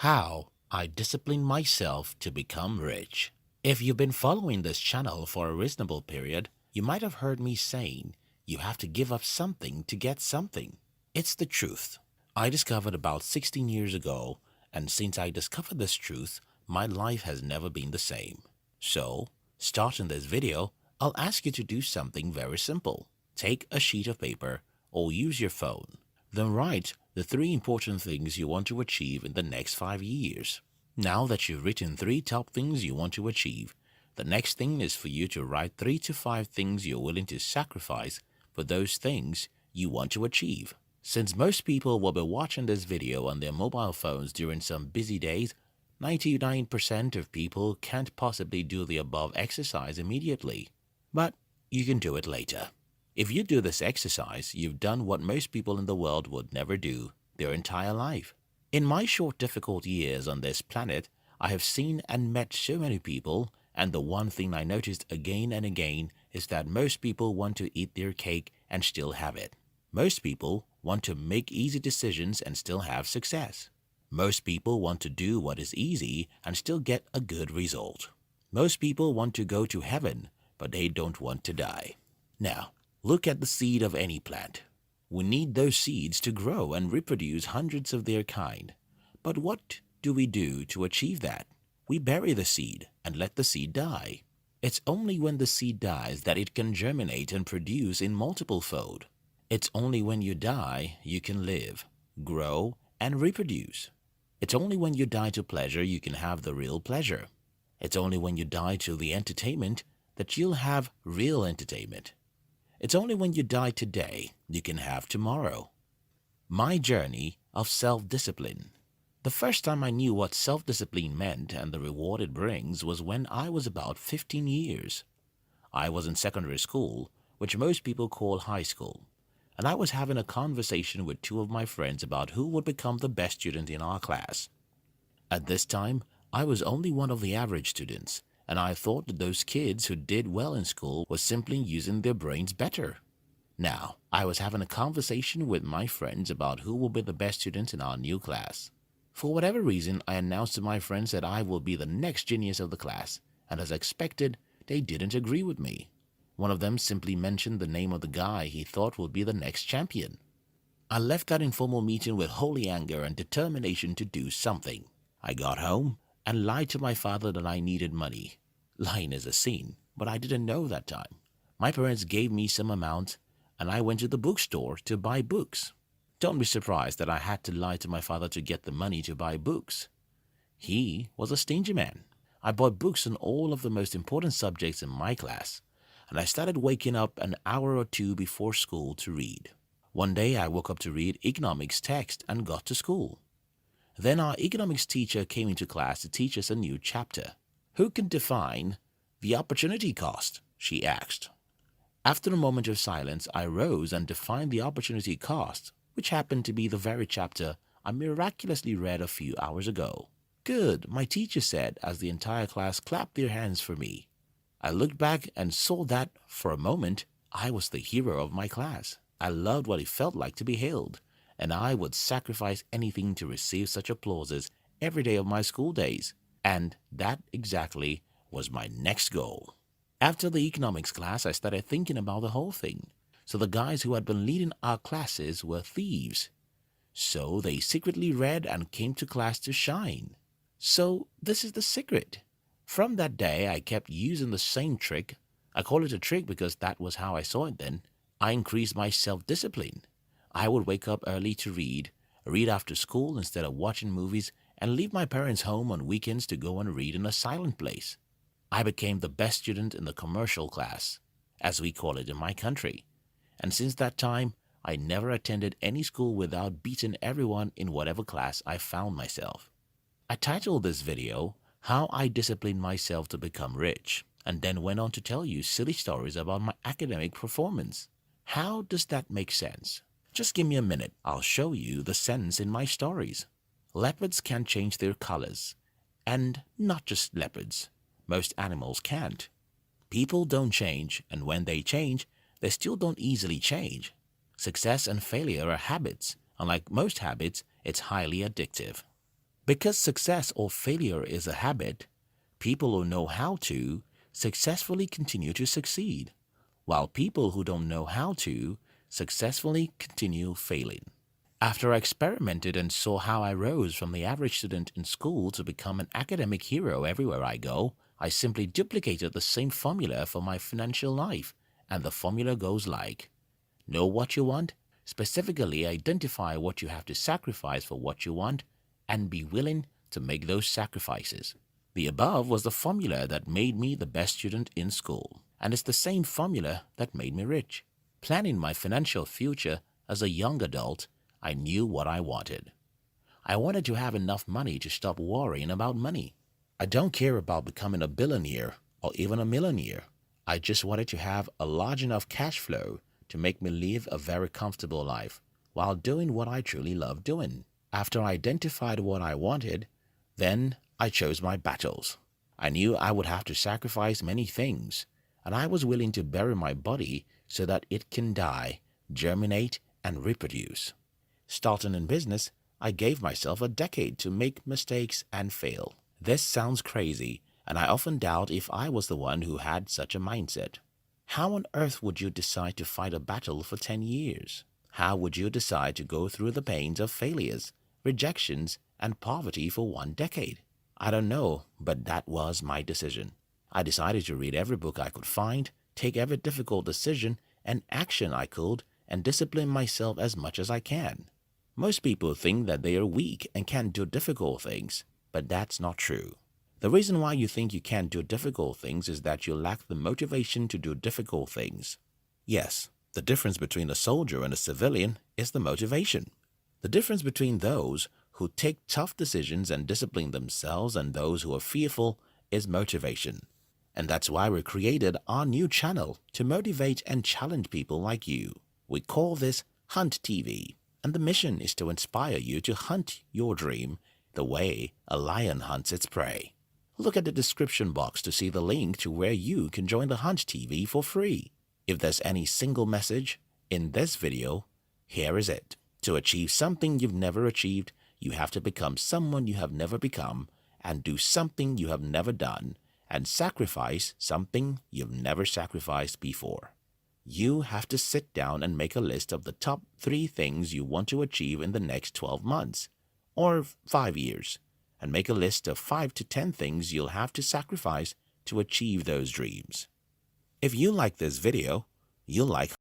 How I discipline myself to become rich. If you've been following this channel for a reasonable period, you might have heard me saying you have to give up something to get something. It's the truth. I discovered about 16 years ago, and since I discovered this truth, my life has never been the same. So, starting this video, I'll ask you to do something very simple. Take a sheet of paper or use your phone. Then write the 3 important things you want to achieve in the next 5 years. Now that you've written 3 top things you want to achieve, the next thing is for you to write 3 to 5 things you're willing to sacrifice for those things you want to achieve. Since most people will be watching this video on their mobile phones during some busy days, 99% of people can't possibly do the above exercise immediately. But you can do it later. If you do this exercise, you've done what most people in the world would never do their entire life. In my short difficult years on this planet, I have seen and met so many people, and the one thing I noticed again and again is that most people want to eat their cake and still have it. Most people want to make easy decisions and still have success. Most people want to do what is easy and still get a good result. Most people want to go to heaven, but they don't want to die. Now, look at the seed of any plant. We need those seeds to grow and reproduce hundreds of their kind. But what do we do to achieve that? We bury the seed and let the seed die. It's only when the seed dies that it can germinate and produce in multiple fold. It's only when you die you can live, grow, and reproduce. It's only when you die to pleasure you can have the real pleasure. It's only when you die to the entertainment that you'll have real entertainment. It's only when you die today you can have tomorrow. My journey of self-discipline. The first time I knew what self-discipline meant and the reward it brings was when I was about 15 years. I was in secondary school, which most people call high school, and I was having a conversation with 2 of my friends about who would become the best student in our class. At this time, I was only one of the average students, and I thought that those kids who did well in school were simply using their brains better. Now, I was having a conversation with my friends about who will be the best students in our new class. For whatever reason, I announced to my friends that I will be the next genius of the class, and as expected, they didn't agree with me. One of them simply mentioned the name of the guy he thought would be the next champion. I left that informal meeting with holy anger and determination to do something. I got home and lied to my father that I needed money. Lying is a sin, but I didn't know that time. My parents gave me some amount, and I went to the bookstore to buy books. Don't be surprised that I had to lie to my father to get the money to buy books. He was a stingy man. I bought books on all of the most important subjects in my class, and I started waking up an hour or 2 before school to read. One day I woke up to read economics text and got to school. Then our economics teacher came into class to teach us a new chapter. Who can define the opportunity cost? She asked. After a moment of silence, I rose and defined the opportunity cost, which happened to be the very chapter I miraculously read a few hours ago. Good, my teacher said as the entire class clapped their hands for me. I looked back and saw that, for a moment, I was the hero of my class. I loved what it felt like to be hailed, and I would sacrifice anything to receive such applauses every day of my school days. And that exactly was my next goal. After the economics class, I started thinking about the whole thing. So the guys who had been leading our classes were thieves. So they secretly read and came to class to shine. So this is the secret. From that day, I kept using the same trick. I call it a trick because that was how I saw it then. I increased my self-discipline. I would wake up early to read after school instead of watching movies, and leave my parents home on weekends to go and read in a silent place. I became the best student in the commercial class, as we call it in my country. And since that time, I never attended any school without beating everyone in whatever class I found myself. I titled this video, How I Disciplined Myself to Become Rich, and then went on to tell you silly stories about my academic performance. How does that make sense? Just give me a minute, I'll show you the sense in my stories. Leopards can change their colors. And not just leopards. Most animals can't. People don't change, and when they change, they still don't easily change. Success and failure are habits, and like most habits, it's highly addictive. Because success or failure is a habit, people who know how to successfully continue to succeed, while people who don't know how to successfully continue failing. After I experimented and saw how I rose from the average student in school to become an academic hero everywhere I go, I simply duplicated the same formula for my financial life, and the formula goes like: know what you want, specifically identify what you have to sacrifice for what you want, and be willing to make those sacrifices. The above was the formula that made me the best student in school, and it's the same formula that made me rich. Planning my financial future as a young adult, I knew what I wanted. I wanted to have enough money to stop worrying about money. I don't care about becoming a billionaire or even a millionaire. I just wanted to have a large enough cash flow to make me live a very comfortable life while doing what I truly love doing. After I identified what I wanted, then I chose my battles. I knew I would have to sacrifice many things, and I was willing to bury my body so that it can die, germinate, and reproduce. Starting in business, I gave myself a decade to make mistakes and fail. This sounds crazy, and I often doubt if I was the one who had such a mindset. How on earth would you decide to fight a battle for 10 years? How would you decide to go through the pains of failures, rejections, and poverty for 1 decade? I don't know, but that was my decision. I decided to read every book I could find, take every difficult decision and action I could, and discipline myself as much as I can. Most people think that they are weak and can't do difficult things, but that's not true. The reason why you think you can't do difficult things is that you lack the motivation to do difficult things. Yes, the difference between a soldier and a civilian is the motivation. The difference between those who take tough decisions and discipline themselves and those who are fearful is motivation. And that's why we created our new channel to motivate and challenge people like you. We call this Hunt TV, and the mission is to inspire you to hunt your dream the way a lion hunts its prey. Look at the description box to see the link to where you can join the Hunt TV for free. If there's any single message in this video, here is it. To achieve something you've never achieved, you have to become someone you have never become, and do something you have never done, and sacrifice something you've never sacrificed before. You have to sit down and make a list of the top 3 things you want to achieve in the next 12 months or 5 years, and make a list of 5 to 10 things you'll have to sacrifice to achieve those dreams. If you like this video, you'll like